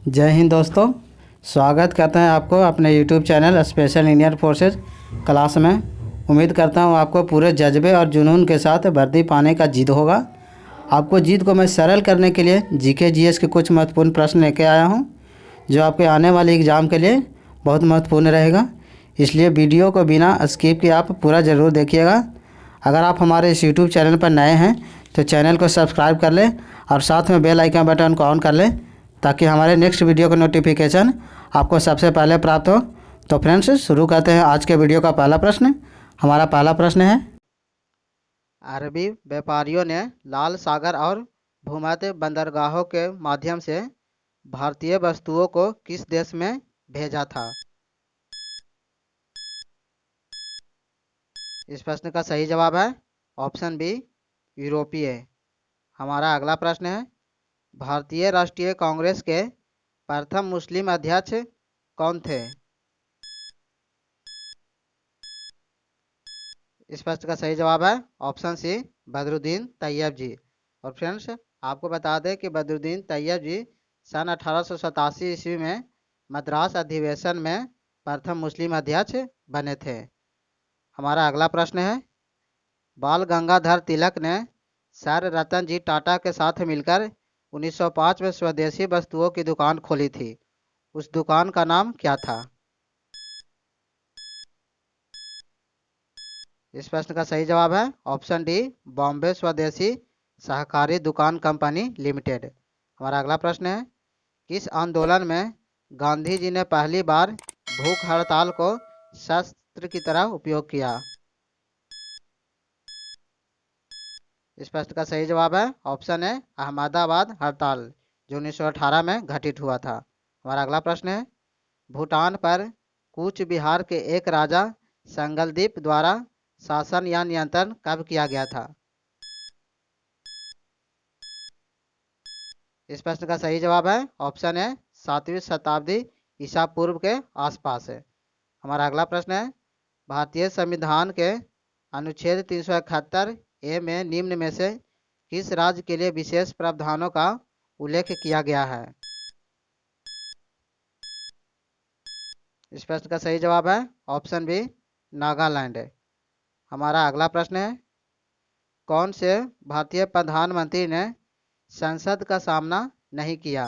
जय हिंद दोस्तों। स्वागत करते हैं आपको अपने YouTube channel special Indian forces class में। उम्मीद करता हूं आपको पूरे जज्बे और जुनून के साथ वर्दी पाने का जिद होगा। आपको जिद को मैं सरल करने के लिए जीके जीएस के कुछ महत्वपूर्ण प्रश्न लेके आया हूं, जो आपके आने वाले एग्ज़ाम के लिए बहुत महत्वपूर्ण रहेगा। इसलिए वीडियो को बिना स्किप किए आप पूरा ज़रूर देखिएगा। अगर आप हमारे इस यूट्यूब चैनल पर नए हैं तो चैनल को सब्सक्राइब कर लें और साथ में बेल आइकन बटन को ऑन कर लें, ताकि हमारे नेक्स्ट वीडियो का नोटिफिकेशन आपको सबसे पहले प्राप्त हो। तो फ्रेंड्स, शुरू करते हैं आज के वीडियो का पहला प्रश्न। हमारा पहला प्रश्न है, अरबी व्यापारियों ने लाल सागर और भूमध्य बंदरगाहों के माध्यम से भारतीय वस्तुओं को किस देश में भेजा था? इस प्रश्न का सही जवाब है ऑप्शन बी, यूरोपीय। हमारा अगला प्रश्न है, भारतीय राष्ट्रीय कांग्रेस के प्रथम मुस्लिम अध्यक्ष कौन थे? इस प्रश्न का सही जवाब है ऑप्शन सी, बदरुद्दीन तैयब जी। और फ्रेंड्स, आपको बता दें कि बदरुद्दीन तैयब जी सन 1887 ईस्वी में मद्रास अधिवेशन में प्रथम मुस्लिम अध्यक्ष बने थे। हमारा अगला प्रश्न है, बाल गंगाधर तिलक ने सर रतन जी टाटा के साथ मिलकर 1905 में स्वदेशी वस्तुओं की दुकान खोली थी। उस दुकान का नाम क्या था? इस प्रश्न का सही जवाब है ऑप्शन डी, बॉम्बे स्वदेशी सहकारी दुकान कंपनी लिमिटेड। हमारा अगला प्रश्न है, किस आंदोलन में गांधी जी ने पहली बार भूख हड़ताल को शस्त्र की तरह उपयोग किया? इस प्रश्न का सही जवाब है ऑप्शन है, अहमदाबाद हड़ताल, जो 1918 में घटित हुआ था। हमारा अगला प्रश्न है, भूटान पर कूच बिहार के एक राजा संगलदीप द्वारा शासन या नियंत्रण कब किया गया था? इस प्रश्न का सही जवाब है ऑप्शन है, 7वीं शताब्दी ईसा पूर्व के आसपास है। हमारा अगला प्रश्न है, भारतीय संविधान के अनुच्छेद 371 ए में निम्न में से किस राज्य के लिए विशेष प्रावधानों का उल्लेख किया गया है? इस प्रश्न का सही जवाब है ऑप्शन बी, नागालैंड। हमारा अगला प्रश्न है, कौन से भारतीय प्रधानमंत्री ने संसद का सामना नहीं किया?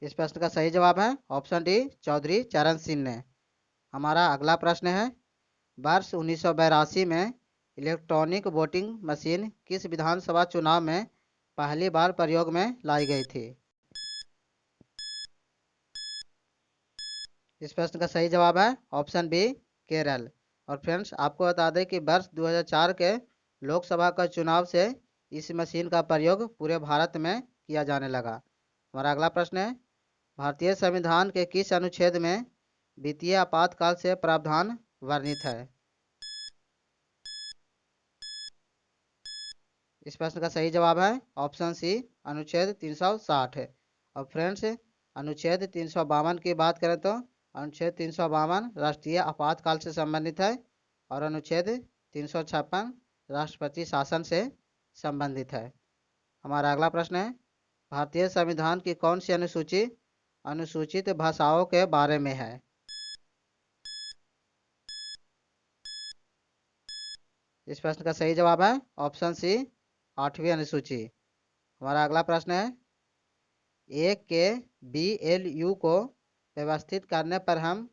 इस प्रश्न का सही जवाब है ऑप्शन डी, चौधरी चरण सिंह ने। हमारा अगला प्रश्न है, वर्ष 1982 में इलेक्ट्रॉनिक वोटिंग मशीन किस विधानसभा चुनाव में पहली बार प्रयोग में लाई गई थी? इस प्रश्न का सही जवाब है ऑप्शन बी, केरल। और फ्रेंड्स, आपको बता दें कि वर्ष 2004 के लोकसभा का चुनाव से इस मशीन का प्रयोग पूरे भारत में किया जाने लगा। हमारा अगला प्रश्न है, भारतीय संविधान के किस अनुच्छेद में वित्तीय आपातकाल से प्रावधान वर्णित है? इस प्रश्न का सही जवाब है ऑप्शन सी, अनुच्छेद 360 है। और फ्रेंड्स, अनुच्छेद 352 की बात करें तो अनुच्छेद 352 राष्ट्रीय आपातकाल से संबंधित है और अनुच्छेद 356 राष्ट्रपति शासन से संबंधित है। हमारा अगला प्रश्न है, भारतीय संविधान की कौन सी अनुसूची अनुसूचित भाषाओं के बारे में है? इस प्रश्न का सही जवाब है ऑप्शन सी, 8वीं अनुसूची। हमारा अगला प्रश्न है, एक के BLU को व्यवस्थित करने पर हम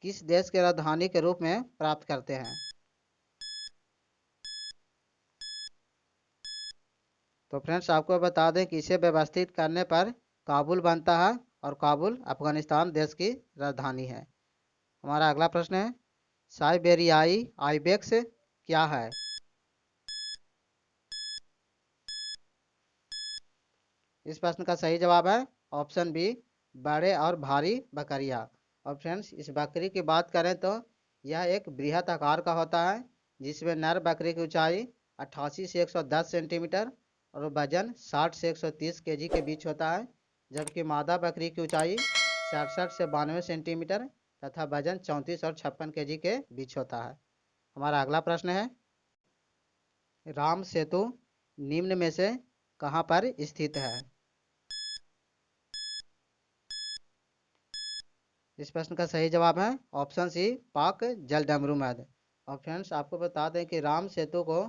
किस देश की राजधानी के रूप में प्राप्त करते हैं? तो फ्रेंड्स, आपको बता दें कि इसे व्यवस्थित करने पर काबुल बनता है और काबुल अफगानिस्तान देश की राजधानी है। हमारा अगला प्रश्न है, साइबेरियाई आइबेक्स क्या है? इस प्रश्न का सही जवाब है ऑप्शन बी, बड़े और भारी बकरियां। और फ्रेंड्स, इस बकरी की बात करें तो यह एक बृहत आकार का होता है, जिसमें नर बकरी की ऊंचाई 88 से 110 सेंटीमीटर और वजन 60 से 130 केजी के बीच होता है, जबकि मादा बकरी की ऊंचाई 67 से 92 सेंटीमीटर तथा वजन 34 और 56 केजी के बीच होता है। हमारा अगला प्रश्न है, राम सेतु निम्न में से कहाँ पर स्थित है? इस प्रश्न का सही जवाब है ऑप्शन सी, पाक जलडमरू मध्य। और फ्रेंड्स, आपको बता दें कि राम सेतु को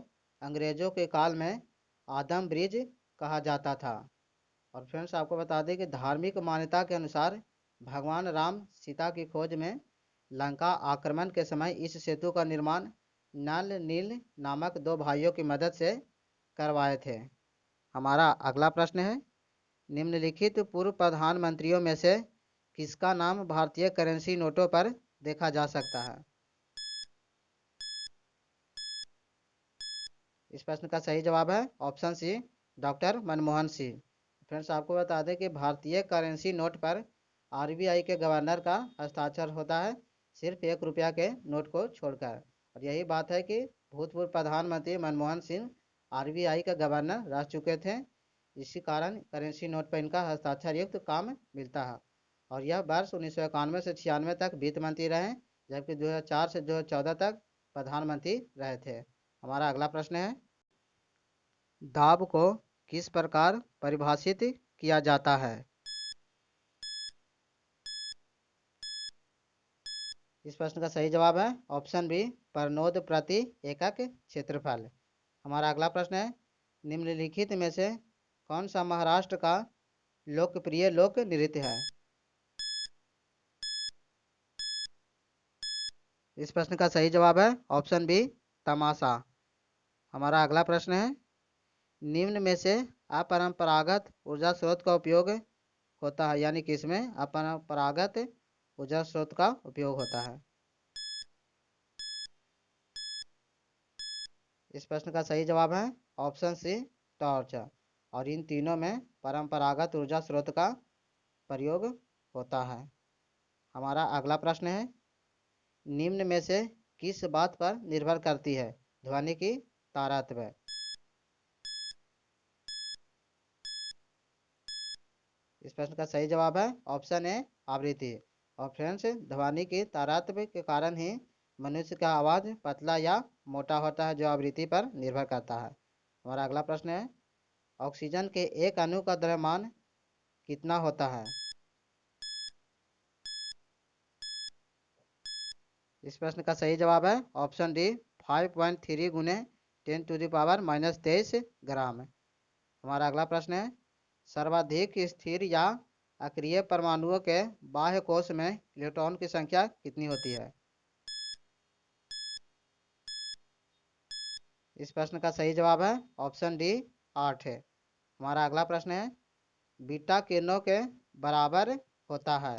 अंग्रेजों के काल में आदम ब्रिज कहा जाता था। और फ्रेंड्स, आपको बता दें कि धार्मिक मान्यता के अनुसार भगवान राम सीता की खोज में लंका आक्रमण के समय इस सेतु का निर्माण नल नील नामक दो भाइयों की मदद से करवाए थे। हमारा अगला प्रश्न है, निम्नलिखित पूर्व प्रधानमंत्रियों में से किसका नाम भारतीय करेंसी नोटों पर देखा जा सकता है? इस प्रश्न का सही जवाब है option C, doctor Manmohan Singh. Friends, आपको बता दें कि भारतीय करेंसी नोट पर आरबीआई के गवर्नर का हस्ताक्षर होता है, सिर्फ 1 रुपया के नोट को छोड़कर। और यही बात है कि भूतपूर्व प्रधानमंत्री मनमोहन सिंह आरबीआई का गवर्नर रह चुके थे, इसी कारण करेंसी नोट पर इनका हस्ताक्षर युक्त काम मिलता है। और यह वर्ष 1991 से 96 तक वित्त मंत्री रहे, जबकि 2004 से 2014 तक प्रधानमंत्री रहे थे। हमारा अगला प्रश्न है, दाब को किस प्रकार परिभाषित किया जाता है? इस प्रश्न का सही जवाब है ऑप्शन बी, परनोद प्रति एकक क्षेत्रफल। हमारा अगला प्रश्न है, निम्नलिखित में से कौन सा महाराष्ट्र का लोकप्रिय लोक नृत्य है? इस प्रश्न का सही जवाब है ऑप्शन बी, तमाशा। हमारा अगला प्रश्न है, निम्न में से अपरंपरागत ऊर्जा स्रोत का उपयोग होता है, यानी कि इसमें अपरंपरागत ऊर्जा स्रोत का उपयोग होता है? इस प्रश्न का सही जवाब है ऑप्शन सी, टॉर्च। और इन तीनों में परंपरागत ऊर्जा स्रोत का प्रयोग होता है। हमारा अगला प्रश्न है, निम्न में से किस बात पर निर्भर करती है ध्वनि की तारतम्य? इस प्रश्न का सही जवाब है ऑप्शन ए, आवृत्ति। और फ्रेंड्स, ध्वनि की तारतम्य के कारण ही मनुष्य का आवाज़ पतला या मोटा होता है, जो आवृत्ति पर निर्भर करता है। हमारा अगला प्रश्न है, ऑक्सीजन के एक अणु का द्रव्यमान कितना होता है? इस प्रश्न का सही जवाब है ऑप्शन डी, 5.3 गुने 10⁻⁻23 ग्राम। हमारा अगला प्रश्न है, सर्वाधिक स्थिर या अक्रिय परमाणुओं के बाह्य कोश में इलेक्ट्रॉन की संख्या कितनी होती है? इस प्रश्न का सही जवाब है ऑप्शन डी, 8 है। हमारा अगला प्रश्न है, बीटा किरणों के बराबर होता है?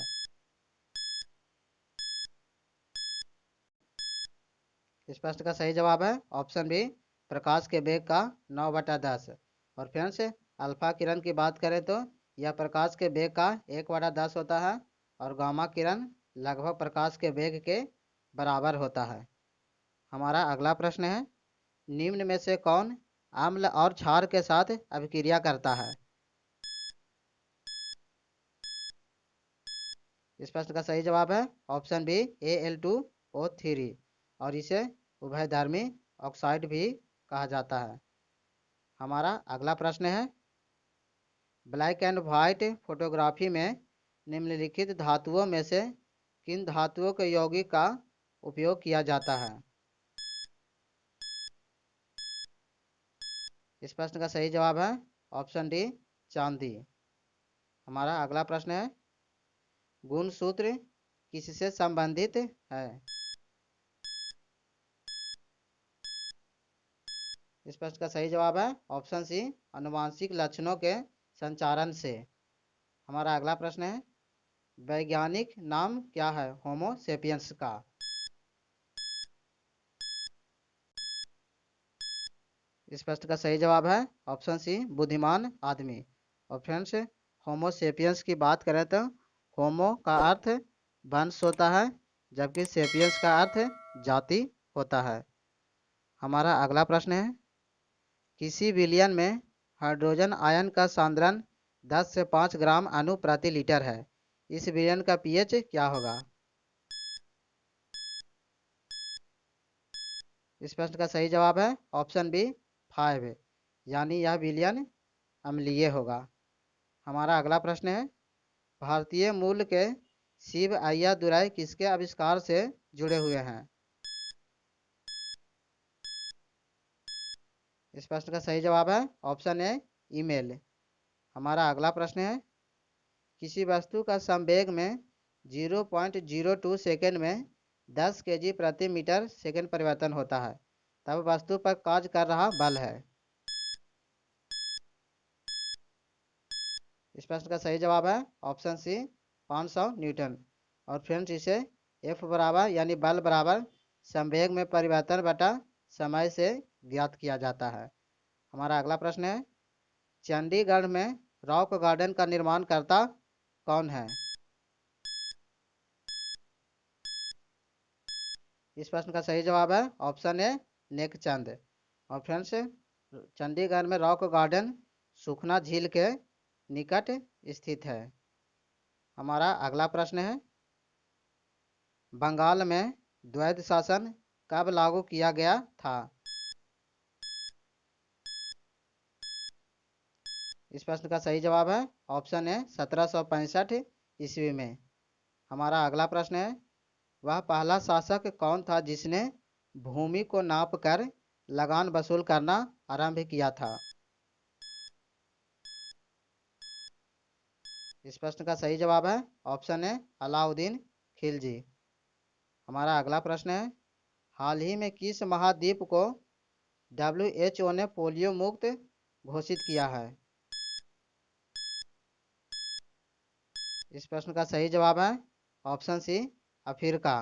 इस प्रश्न का सही जवाब है ऑप्शन बी, प्रकाश के वेग का 9/10। और फ्रेंड्स, अल्फा किरण की बात करें तो यह प्रकाश के वेग का 1/10 होता है, और गामा किरण लगभग प्रकाश के वेग के बराबर होता है। हमारा अगला प्रश्न है, निम्न में से कौन अम्ल और क्षार के साथ अभिक्रिया करता है? इस प्रश्न का सही जवाब है ऑप्शन बी, Al2O3। और इसे उभयधर्मी ऑक्साइड भी कहा जाता है। हमारा अगला प्रश्न है, ब्लैक एंड वाइट फोटोग्राफी में निम्नलिखित धातुओं में से किन धातुओं के यौगिक का उपयोग किया जाता है? इस प्रश्न का सही जवाब है ऑप्शन डी, चांदी। हमारा अगला प्रश्न है, गुणसूत्र किससे संबंधित है? इस प्रश्न का सही जवाब है ऑप्शन सी, आनुवांशिक लक्षणों के संचारण से। हमारा अगला प्रश्न है, वैज्ञानिक नाम क्या है होमो सेपियंस का? इस प्रश्न का सही जवाब है ऑप्शन सी, बुद्धिमान आदमी। और फ्रेंड्स, होमो सेपियंस की बात करें तो होमो का अर्थ वंश होता है, जबकि सेपियंस का अर्थ जाति होता है। हमारा अगला प्रश्न है, किसी विलयन में हाइड्रोजन आयन का सांद्रण 10 से 5 ग्राम अणु प्रति लीटर है, इस विलयन का पीएच क्या होगा? इस प्रश्न का सही जवाब है ऑप्शन बी, 5। यानी यह विलयन अम्लीय होगा। हमारा अगला प्रश्न है, भारतीय मूल के शिव अय्यादुराई किसके आविष्कार से जुड़े हुए हैं? इस प्रश्न का सही जवाब है ऑप्शन ए ईमेल। हमारा अगला प्रश्न है, किसी वस्तु का संवेग में 0.02 सेकेंड में 10 केजी प्रति मीटर सेकेंड परिवर्तन होता है, तब वस्तु पर कार्य कर रहा बल है। इस प्रश्न का सही जवाब है ऑप्शन सी 500 न्यूटन। और फ्रेंड्स, इसे एफ बराबर यानी बल बराबर संवेग में परिवर्तन बटा समय से ज्ञात किया जाता है। हमारा अगला प्रश्न है, चंडीगढ़ में रॉक गार्डन का निर्माण करता कौन है? इस प्रश्न का सही जवाब है ऑप्शन ए नेकचंद। और फ्रेंड्स, चंडीगढ़ में रॉक गार्डन सुखना झील के निकट स्थित है। हमारा अगला प्रश्न है, बंगाल में द्वैध शासन कब लागू किया गया था? इस प्रश्न का सही जवाब है ऑप्शन है 1765 ईस्वी में। हमारा अगला प्रश्न है, वह पहला शासक कौन था जिसने भूमि को नाप कर लगान वसूल करना आरंभ किया था? इस प्रश्न का सही जवाब है ऑप्शन है अलाउद्दीन खिलजी। हमारा अगला प्रश्न है, हाल ही में किस महाद्वीप को WHO ने पोलियो मुक्त घोषित किया है? इस प्रश्न का सही जवाब है ऑप्शन सी अफ्रीका।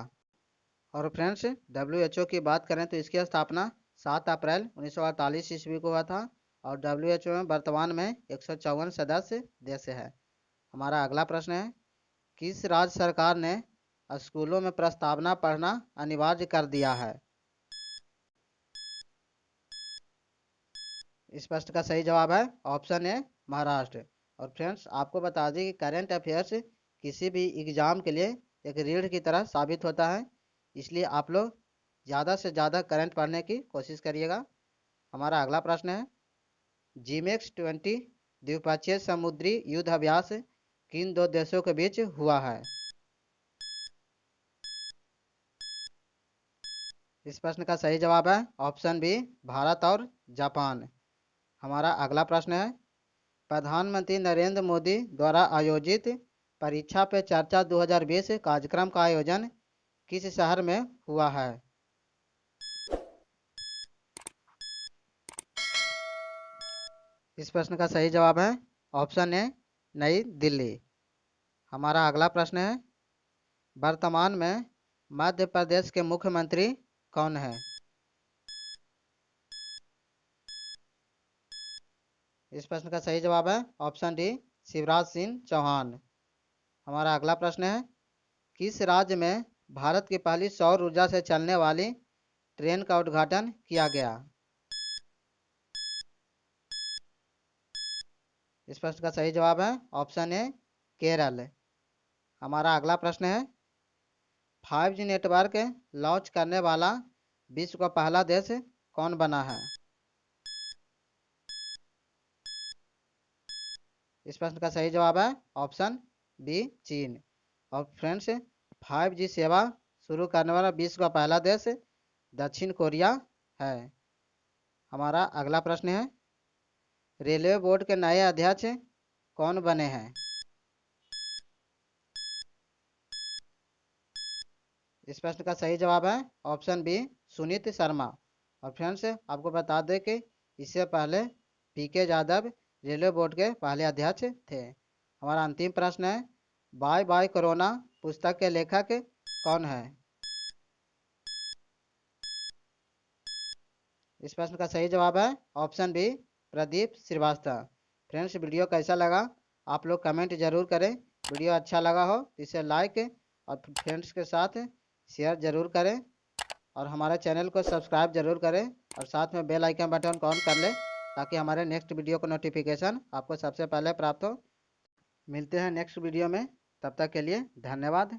और फ्रेंड्स, WHO की बात करें तो इसकी स्थापना 7 अप्रैल 1948 ईस्वी को हुआ था। और WHO में वर्तमान में 154 सदस्य देश है। हमारा अगला प्रश्न है, किस राज्य सरकार ने स्कूलों में प्रस्तावना पढ़ना अनिवार्य कर दिया है? इस प्रश्न का सही जवाब है ऑप्शन ए महाराष्ट्र। और फ्रेंड्स, आपको बता दें कि करंट अफेयर्स किसी भी एग्ज़ाम के लिए एक रीढ़ की तरह साबित होता है, इसलिए आप लोग ज़्यादा से ज़्यादा करंट पढ़ने की कोशिश करिएगा। हमारा अगला प्रश्न है, GMEX-20 द्विपक्षीय समुद्री युद्ध अभ्यास किन दो देशों के बीच हुआ है? इस प्रश्न का सही जवाब है ऑप्शन बी भारत और जापान। हमारा अगला प्रश्न है, प्रधानमंत्री नरेंद्र मोदी द्वारा आयोजित परीक्षा पे चर्चा 2020 कार्यक्रम का आयोजन किस शहर में हुआ है? इस प्रश्न का सही जवाब है ऑप्शन ए नई दिल्ली। हमारा अगला प्रश्न है, वर्तमान में मध्य प्रदेश के मुख्यमंत्री कौन है? इस प्रश्न का सही जवाब है ऑप्शन डी शिवराज सिंह चौहान। हमारा अगला प्रश्न है, किस राज्य में भारत की पहली सौर ऊर्जा से चलने वाली ट्रेन का उद्घाटन किया गया? इस प्रश्न का सही जवाब है ऑप्शन ए केरल। हमारा अगला प्रश्न है, 5G नेटवर्क लॉन्च करने वाला विश्व का पहला देश कौन बना है? इस प्रश्न का सही जवाब है ऑप्शन बी चीन। और फ्रेंड्स, 5G सेवा शुरू करने वाला विश्व का पहला देश दक्षिण कोरिया है। हमारा अगला प्रश्न है, रेलवे बोर्ड के नए अध्यक्ष कौन बने हैं? इस प्रश्न का सही जवाब है ऑप्शन बी सुनीत शर्मा। और फ्रेंड्स, आपको बता दें कि इससे पहले PK यादव रेलवे बोर्ड के पहले अध्यक्ष थे। हमारा अंतिम प्रश्न है, बाय बाय कोरोना पुस्तक के लेखक कौन है? इस प्रश्न का सही जवाब है option B Pradeep Srivastava. Friends, video कैसा लगा आप लोग कमेंट जरूर करें। वीडियो अच्छा लगा हो तो इसे लाइक और फ्रेंड्स के साथ शेयर जरूर करें। और हमारे चैनल को सब्सक्राइब जरूर करें और साथ में बेल आइकन बटन को ऑन कर लें, ताकि हमारे नेक्स्ट वीडियो का नोटिफिकेशन आपको सबसे पहले प्राप्त हो। मिलते हैं नेक्स्ट वीडियो में, तब तक के लिए धन्यवाद।